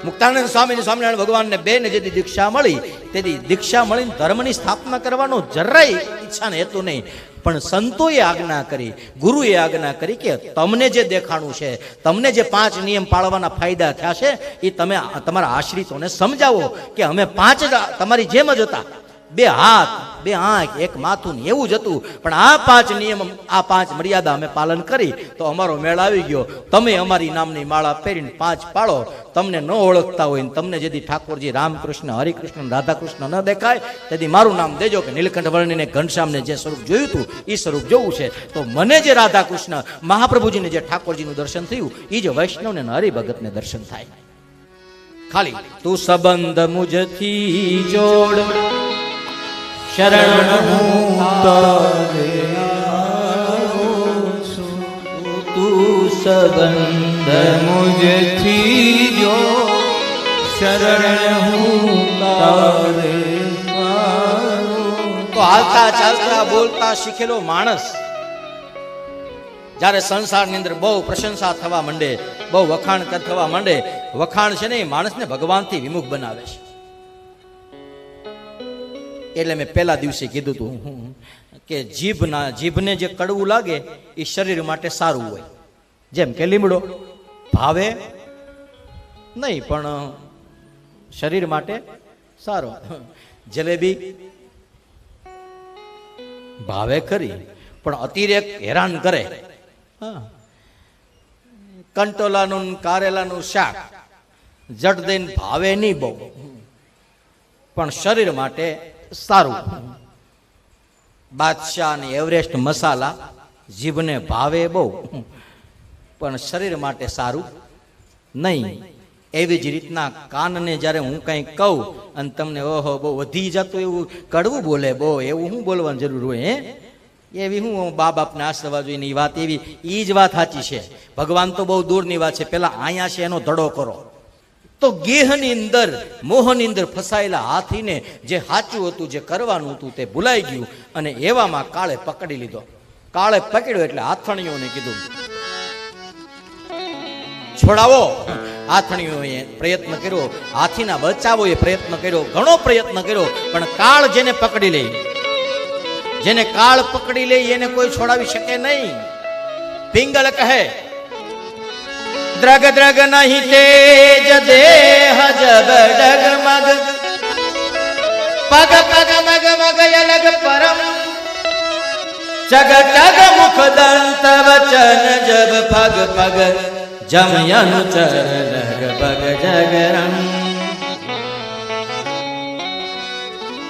મુક્તાનંદ સ્વામી સ્વામિનારાયણ ભગવાનને બેને જેથી દીક્ષા મળી તેથી દીક્ષા મળીને ધર્મની સ્થાપના કરવાનો જરાય ઈચ્છા ને હેતુ નહીં, પણ સંતોએ આજ્ઞા કરી, ગુરુએ આજ્ઞા કરી કે તમને જે દેખાણું છે, તમને જે 5 નિયમ પાળવાના ફાયદા થયા છે એ તમે તમારા આશ્રિતોને સમજાવો કે અમે 5 તમારી જેમ જ હતા, 2 હાથ 2 આંખ 1 માથું એવું જ હતું, પણ આ 5 નિયમ આ 5 મર્યાદા અમે પાલન કરી તો અમારો મેળ આવી ગયો. તમે અમારી નામની માળા પહેરીને 5 પાળો, તમને ન ઓળખતા હોય ને તમને જેથી ઠાકોરજી રામકૃષ્ણ હરિકૃષ્ણ રાધાકૃષ્ણ ન દેખાય તેથી મારું નામ દેજો કે નીલકંઠ વર્ણિને ઘનશ્યામને જે સ્વરૂપ જોયું હતું એ સ્વરૂપ જોવું છે. તો મને જે રાધાકૃષ્ણ મહાપ્રભુજીને જે ઠાકોરજીનું દર્શન થયું એ જ વૈષ્ણવને હરિભગતને દર્શન થાય. ખાલી તું સંબંધ મુજથી જોડ શરણ હું તારે આવું છું, તું સંબંધ મુજથી જો શરણ હું તારે આવું. તો હાલતા ચાલતા બોલતા શીખેલો માણસ જ્યારે સંસારની અંદર બહુ પ્રશંસા થવા માંડે, બહુ વખાણ થવા માંડે, વખાણ છે ને એ માણસને ભગવાનથી વિમુખ બનાવે છે. એટલે મેં પહેલા દિવસે કીધું હતું કે જીભને જે કડવું લાગે એ શરીર માટે સારું હોય, જેમ કે લીમડો ભાવે નહીં પણ શરીર માટે સારો. જલેબી ભાવે ખરી પણ અતિરેક હેરાન કરે. કંટોલાનું કારેલાનું શાક જટ દઈને ભાવે નહીં બહુ, પણ શરીર માટે સારું. બાદશાહ અને એવરેસ્ટ મસાલા જીભને ભાવે બહુ પણ શરીર માટે સારું નહીં. એવી જ રીતના કાનને જ્યારે હું કંઈ કહું અને તમને ઓહો બહુ વધી જતું એવું કડવું બોલે, બહુ એવું શું બોલવાની જરૂર હોય? એવી હું બા બાપને આશરવા જોઈને એ વાત એવી એ જ વાત સાચી છે. ભગવાન તો બહુ દૂરની વાત છે, પેલા અહીંયા છે એનો ધડો કરો. તો ગેહની અંદર મોહની અંદર ફસાયેલા હાથીને જે સાચું હતું, જે કરવાનું હતું તે ભૂલાઈ ગયું અને એવામાં કાળે પકડી લીધો. કાળે પકડ્યો એટલે હાથણીઓને કીધું છોડાવો. હાથણીઓએ પ્રયત્ન કર્યો, હાથીના બચાવોએ પ્રયત્ન કર્યો, ઘણો પ્રયત્ન કર્યો, પણ કાળ જેને પકડી લે, જેને કાળ પકડી લે એને કોઈ છોડાવી શકે નહીં. પિંગલ કહે દ્રગ દ્રગ નહીં તેજ દેહ જબ ડગમગ, પગ પગ મગ મગ અલગ પરમ, જગ જગ મુખ દંત વચન જબ પગ પગ જમયનુ ચર લગ પગ જગરમ.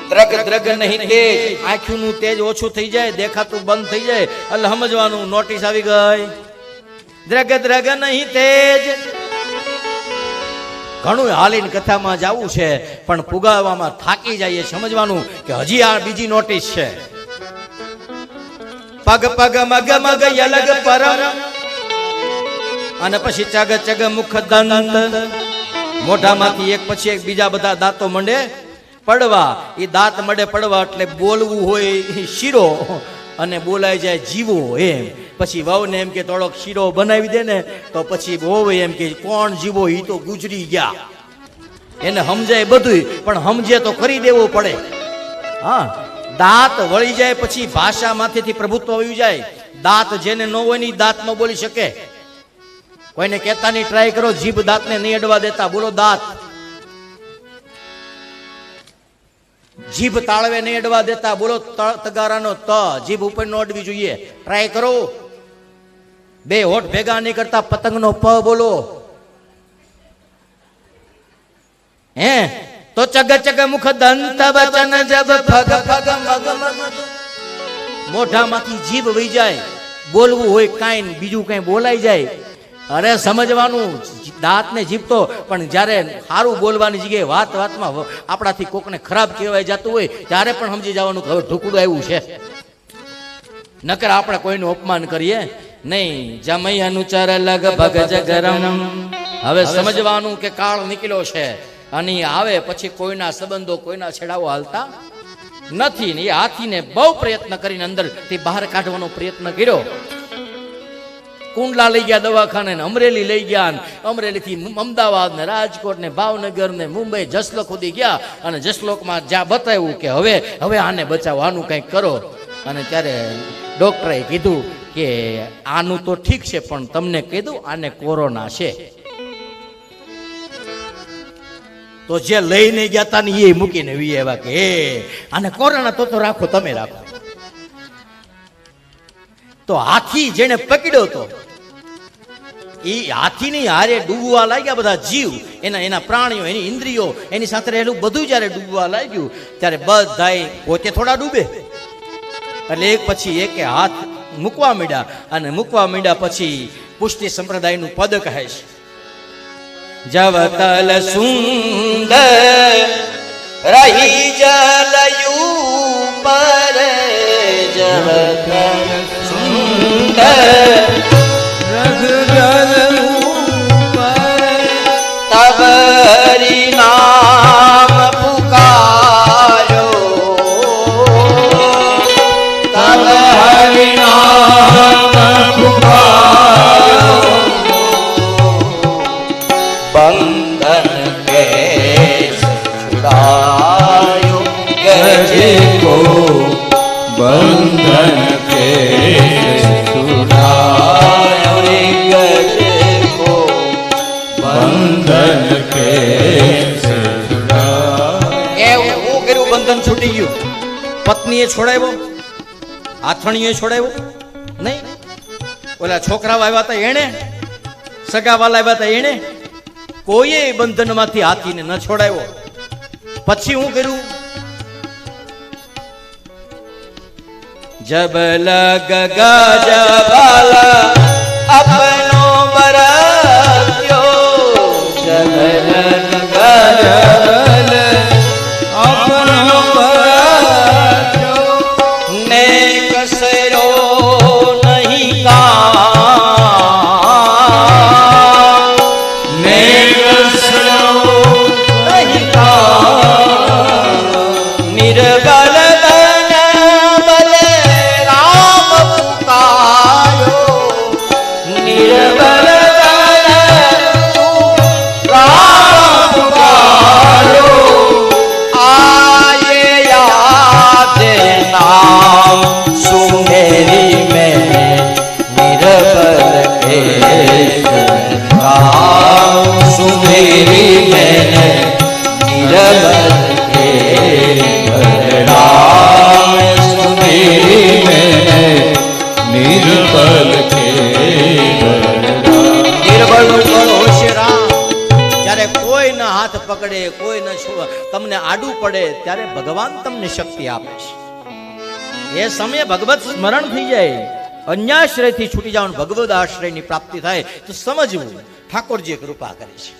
દ્રગ દ્રગ નહીં તેજ, આંખનું તેજ ઓછું થઈ જાય, દેખાતું બંધ થઈ જાય એટલે સમજવાનું નોટિસ આવી ગઈ. દ્રગ દ્રગ નહીં તેજ. ઘણું હાલીને કથામાં જવું છે પણ પુગાવવામાં થાકી જઈએ, સમજવાનું કે હજી આ બીજી નોટિસ છે. પગ પગ મગ મગ અલગ પરમ, અને પછી ચગ ચગ મુખ દંત, મોઢામાંથી એક પછી એક બીજા બધા દાંતો મંડે પડવા. એ દાંત મંડે પડવા એટલે બોલવું હોય શીરો અને બોલાઈ જાય જીવો. એમ પછી વહુને એમ કે થોડોક શીરો બનાવી દે ને તો પછી વહુ એમ કે કોણ જીવો, એ તો ગુજરી ગયા. એને સમજાય બધું પણ સમજે તો કરી દેવું પડે. હા, દાંત વળી જાય પછી ભાષામાંથી પ્રભુત્વ આવી જાય. દાંત જેને ન હોય ને દાંત ન બોલી શકે. કોઈને કહેતાની ટ્રાય કરો, જીભ દાંતને નહીં અડવા દેતા, બોલો દાંત. જીભ તાળવે નહીં અડવા દેતા, બોલો તગારાનો ત. જીભ ઉપર ન અડવી જોઈએ, ટ્રાય કરો. 2 હોઠ ભેગા નહીં કરતા, પતંગનો પ બોલો. હે તો ચગ ચગ મુખ દંત વચન જબ ફગ ફગ મગ મગ, મોઢામાંથી જીભ વહી જાય, બોલવું હોય કાંઈ બીજું કઈ બોલાઈ જાય. અરે સમજવાનું, દાંત ને જીભ તો, પણ જ્યારે સારું બોલવાની જગ્યાએ વાત વાતમાં આપણાથી કોકને ખરાબ કહેવાય જતું હોય ત્યારે પણ સમજી જવાનું કે હવે ઢુકડું આવ્યું છે. નકર આપણે કોઈનું અપમાન કરીએ નહીં. જમય અનુચર લગ ભગ જગરમ. હવે સમજવાનું કે કાળ નીકળ્યો છે અને આવે પછી કોઈના સંબંધો કોઈના છેડાવો હાલતા નથી. એ હાથીને બહુ પ્રયત્ન કરીને અંદરથી બહાર કાઢવાનો પ્રયત્ન કર્યો કુંડલા લઈ ગયા દવાખાને ને અમરેલી લઈ ગયા ને અમરેલીથી અમદાવાદ ને રાજકોટ ને ભાવનગર ને મુંબઈ જસલોક સુધી ગયા અને જસલોકમાં જ્યાં બતાવ્યું કે હવે આને બચાવો, આનું કંઈક કરો. અને ત્યારે ડોક્ટરે કીધું કે આનું તો ઠીક છે પણ તમને કીધું આને કોરોના છે. તો જે લઈને ગયા હતા ને એ મૂકીને વી એવા કે આને કોરોના તો રાખો, તમે રાખો. તો હાથી જેને પકડ્યો તો એ હાથીની હારે ડૂબવા લાગ્યા બધા જીવ, એના પ્રાણીઓ, એની ઇન્દ્રિયો, એની સાથે રહેલું બધું જ્યારે ડૂબવા લાગ્યું ત્યારે બધાય પોતે થોડા ડૂબે. એટલે એક પછી એક હાથ મૂકવા માંડ્યા અને મૂકવા માંડ્યા પછી પુષ્ટિ સંપ્રદાયનું પદ કહે છે, જવતલ સુંદર રહી જલયું પર, જવતલ સુંદર તબરી નામ પુકારો, તબરી નામ પુકારો, બંધન કે છુડાયો ગજે को बंधन के छुड़ायो रे गजे को, बंधन के એવું કર્યું, બંધન છૂટી ગયું. પત્નીએ છોડાવ્યો, આથણીએ છોડાવ્યો નહીં, ઓલા છોકરા આવ્યા હતા એણે, સગાવાલા આવ્યા હતા એણે, કોઈએ બંધનમાંથી હાથીને ન છોડાવ્યો. પછી હું કર્યું, જબ લગ ગજબલ અપનો બરત્યો, જબ લગ ગજબલ अपनो बरत्यो, ने कसरो नहीं का, ने कसरो नहीं का, निर्बल बन बल राम पुकारो, निर्बल बन राम पुकारो, आये याद नाम सुमेरी में, निर्बल के नाम सुमेरी में, निर्बल के नाम सुमेरी में, निर्बल के નિર્બળ નું ફળ હોશે રામ. જ્યારે કોઈના હાથ પકડે, કોઈના તમને આડું પડે ત્યારે ભગવાન તમને શક્તિ આપે છે. એ સમયે ભગવત સ્મરણ થઈ જાય, અન્યાશ્રયથી છૂટી જવાનું, ભગવદ આશ્રયની પ્રાપ્તિ થાય તો સમજવું ઠાકોરજી કૃપા કરે છે.